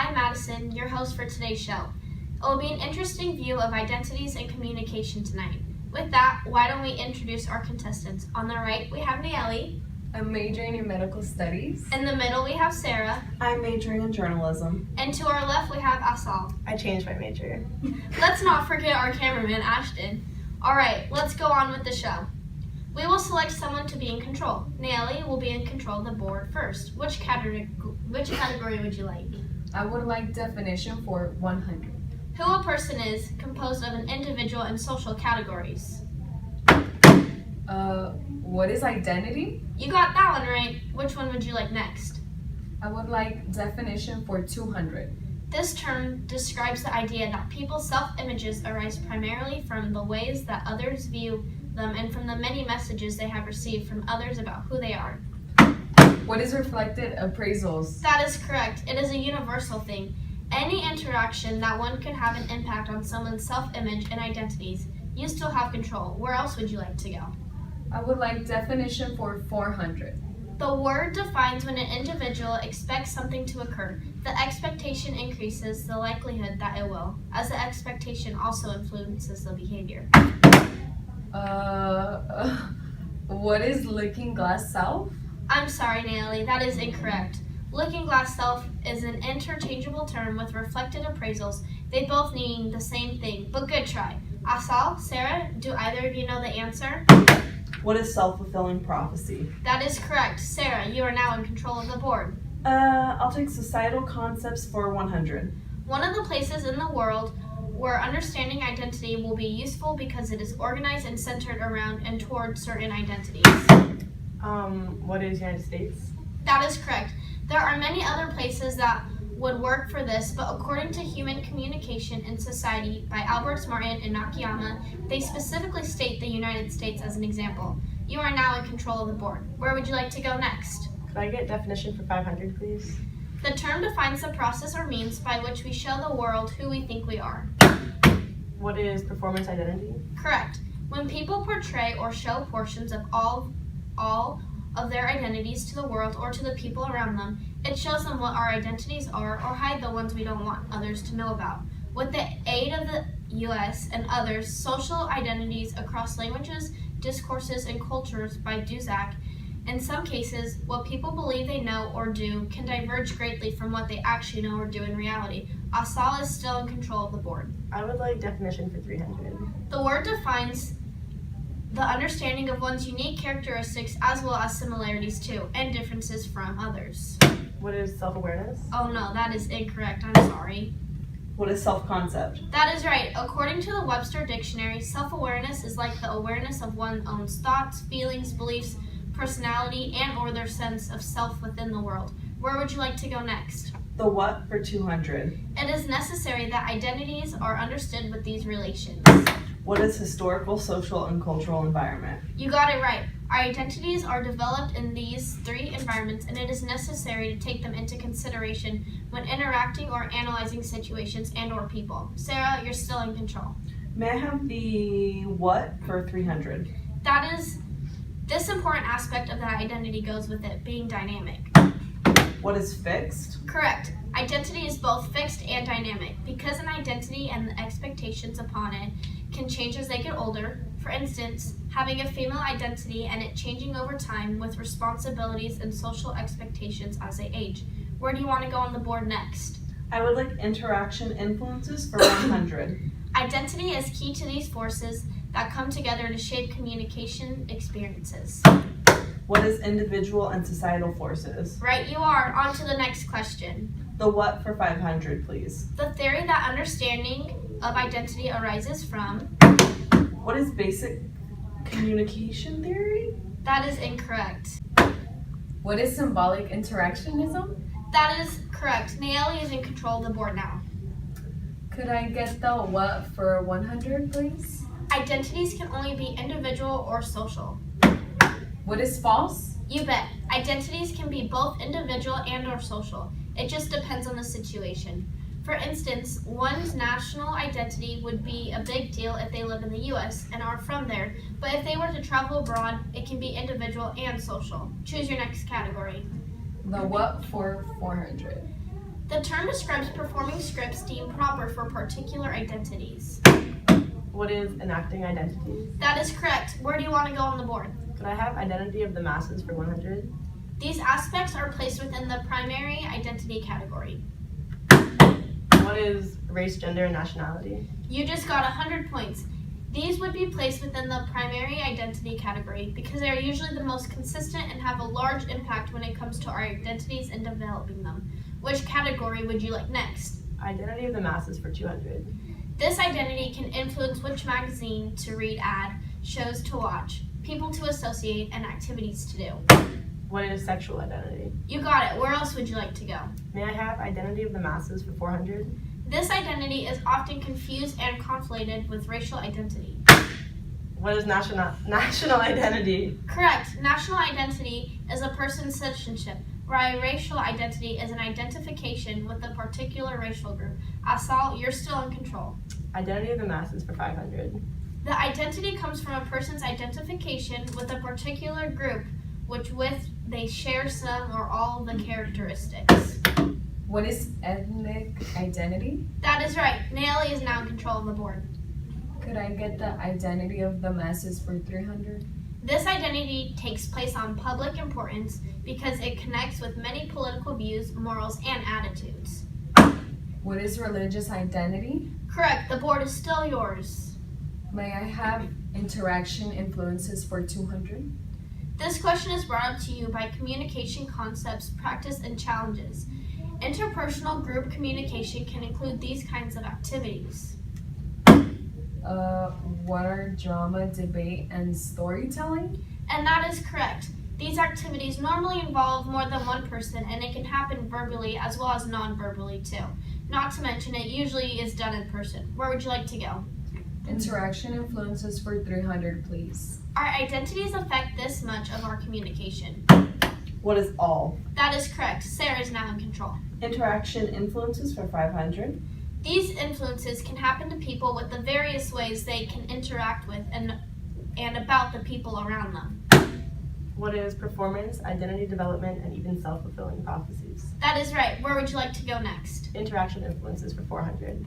I'm Madison, your host for today's show. It will be an interesting view of identities and communication tonight. With that, why don't we introduce our contestants? On the right, we have Nayeli. I'm majoring in medical studies. In the middle, we have Sarah. I'm majoring in journalism. And to our left, we have Asal. I changed my major. Let's not forget our cameraman, Ashton. All right, let's go on with the show. We will select someone to be in control. Nayeli will be in control of the board first. Which category would you like? I would like definition for 100. Who a person is, composed of an individual and social categories. What is identity? You got that one right. Which one would you like next? I would like definition for 200. This term describes the idea that people's self-images arise primarily from the ways that others view them and from the many messages they have received from others about who they are. What is reflected appraisals? That is correct. It is a universal thing. Any interaction that one could have an impact on someone's self-image and identities, you still have control. Where else would you like to go? I would like definition for 400. The word defines when an individual expects something to occur. The expectation increases the likelihood that it will, as the expectation also influences the behavior. What is looking glass self? I'm sorry, Nayeli, that is incorrect. Looking glass self is an interchangeable term with reflected appraisals. They both mean the same thing, but good try. Asal, Sarah, do either of you know the answer? What is self-fulfilling prophecy? That is correct. Sarah, you are now in control of the board. I'll take societal concepts for 100. One of the places in the world where understanding identity will be useful because it is organized and centered around and toward certain identities. What is United States? That is correct. There are many other places that would work for this, but according to Human Communication in Society by Albert Martin and Nakayama, they specifically state the United States as an example. You are now in control of the board. Where would you like to go next? Could I get definition for 500, please? The term defines the process or means by which we show the world who we think we are. What is performance identity? Correct. When people portray or show portions of all of their identities to the world or to the people around them, it shows them what our identities are or hide the ones we don't want others to know about. With the aid of the U.S. and others, social identities across languages, discourses, and cultures by Duzak, in some cases, what people believe they know or do can diverge greatly from what they actually know or do in reality. Asal is still in control of the board. I would like definition for 300. The word defines the understanding of one's unique characteristics as well as similarities to and differences from others. What is self-awareness? Oh no, that is incorrect. I'm sorry. What is self-concept? That is right. According to the Webster Dictionary, self-awareness is like the awareness of one's own thoughts, feelings, beliefs, personality, and or their sense of self within the world. Where would you like to go next? The what for 200? It is necessary that identities are understood with these relations. What is historical, social, and cultural environment? You got it right. Our identities are developed in these three environments, and it is necessary to take them into consideration when interacting or analyzing situations and or people. Sarah, you're still in control. May I have the what for 300? That is, this important aspect of that identity goes with it being dynamic. What is fixed? Correct. Identity is both fixed and dynamic because an identity and the expectations upon it can change as they get older. For instance, having a female identity and it changing over time with responsibilities and social expectations as they age. Where do you want to go on the board next? I would like interaction influences for 100. Identity is key to these forces that come together to shape communication experiences. What is individual and societal forces? Right you are. On to the next question. The what for 500, please. The theory that understanding of identity arises from. What is basic communication theory? That is incorrect. What is symbolic interactionism? That is correct. Nayeli is in control of the board now. Could I get the what for 100, please? Identities can only be individual or social. What is false? You bet. Identities can be both individual and or social. It just depends on the situation. For instance, one's national identity would be a big deal if they live in the U.S. and are from there, but if they were to travel abroad, it can be individual and social. Choose your next category. The what for 400? The term describes performing scripts deemed proper for particular identities. What is enacting identity? That is correct. Where do you want to go on the board? Could I have identity of the masses for 100? These aspects are placed within the primary identity category. What is race, gender, and nationality? You just got 100 points. These would be placed within the primary identity category because they are usually the most consistent and have a large impact when it comes to our identities and developing them. Which category would you like next? Identity of the masses for 200. This identity can influence which magazine to read, shows to watch, people to associate, and activities to do. What is sexual identity? You got it. Where else would you like to go? May I have identity of the masses for 400? This identity is often confused and conflated with racial identity. What is national identity? Correct. National identity is a person's citizenship, while a racial identity is an identification with a particular racial group. Asal, you're still in control. Identity of the masses for 500. The identity comes from a person's identification with a particular group, which with they share some or all of the characteristics. What is ethnic identity? That is right. Naomi is now in control of the board. Could I get the identity of the masses for 300? This identity takes place on public importance because it connects with many political views, morals, and attitudes. What is religious identity? Correct. The board is still yours. May I have interaction influences for 200? This question is brought up to you by communication concepts, practice, and challenges. Interpersonal group communication can include these kinds of activities. What are drama, debate, and storytelling? And that is correct. These activities normally involve more than one person, and it can happen verbally as well as non-verbally too. Not to mention, it usually is done in person. Where would you like to go? Interaction influences for 300, please. Our identities affect this much of our communication. What is all? That is correct. Sarah is now in control. Interaction influences for 500. These influences can happen to people with the various ways they can interact with and about the people around them. What is performance, identity development, and even self-fulfilling prophecies? That is right. Where would you like to go next? Interaction influences for 400.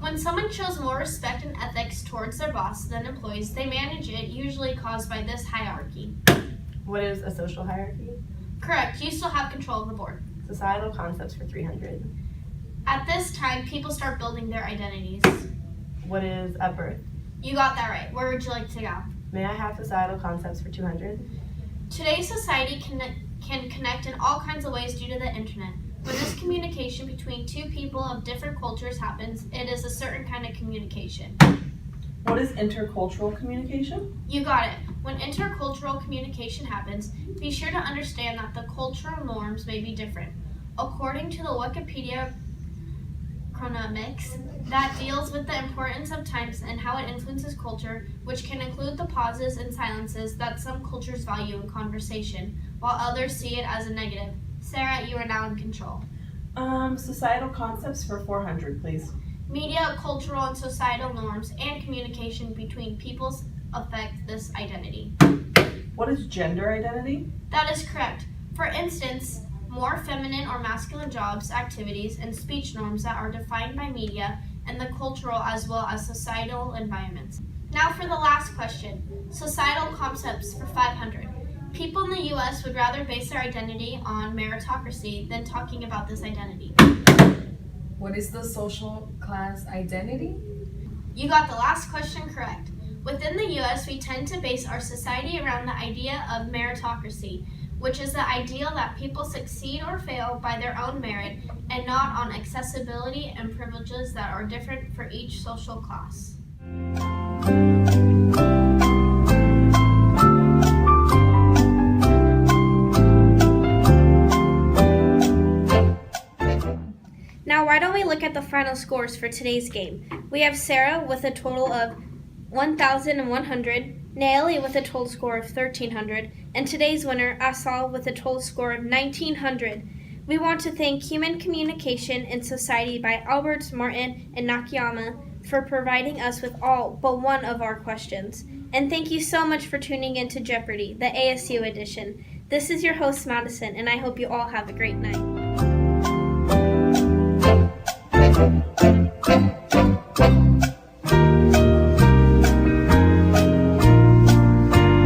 When someone shows more respect and ethics towards their boss than employees, they manage it, usually caused by this hierarchy. What is a social hierarchy? Correct. You still have control of the board. Societal concepts for 300. At this time, people start building their identities. What is at birth? You got that right. Where would you like to go? May I have societal concepts for 200? Today's society can connect in all kinds of ways due to the internet. When this communication between two people of different cultures happens, it is a certain kind of communication. What is intercultural communication? You got it. When intercultural communication happens, be sure to understand that the cultural norms may be different. According to the Wikipedia chronomics, that deals with the importance of times and how it influences culture, which can include the pauses and silences that some cultures value in conversation, while others see it as a negative. Sarah, you are now in control. Societal concepts for 400, please. Media, cultural, and societal norms and communication between peoples affect this identity. What is gender identity? That is correct. For instance, more feminine or masculine jobs, activities, and speech norms that are defined by media and the cultural as well as societal environments. Now for the last question, societal concepts for 500. People in the U.S. would rather base their identity on meritocracy than talking about this identity. What is the social class identity? You got the last question correct. Within the U.S., we tend to base our society around the idea of meritocracy, which is the ideal that people succeed or fail by their own merit and not on accessibility and privileges that are different for each social class. Now, why don't we look at the final scores for today's game? We have Sarah with a total of 1,100, Naomi with a total score of 1,300, and today's winner, Asal, with a total score of 1,900. We want to thank Human Communication in Society by Albert, Martin, and Nakayama for providing us with all but one of our questions. And thank you so much for tuning in to Jeopardy, the ASU edition. This is your host, Madison, and I hope you all have a great night.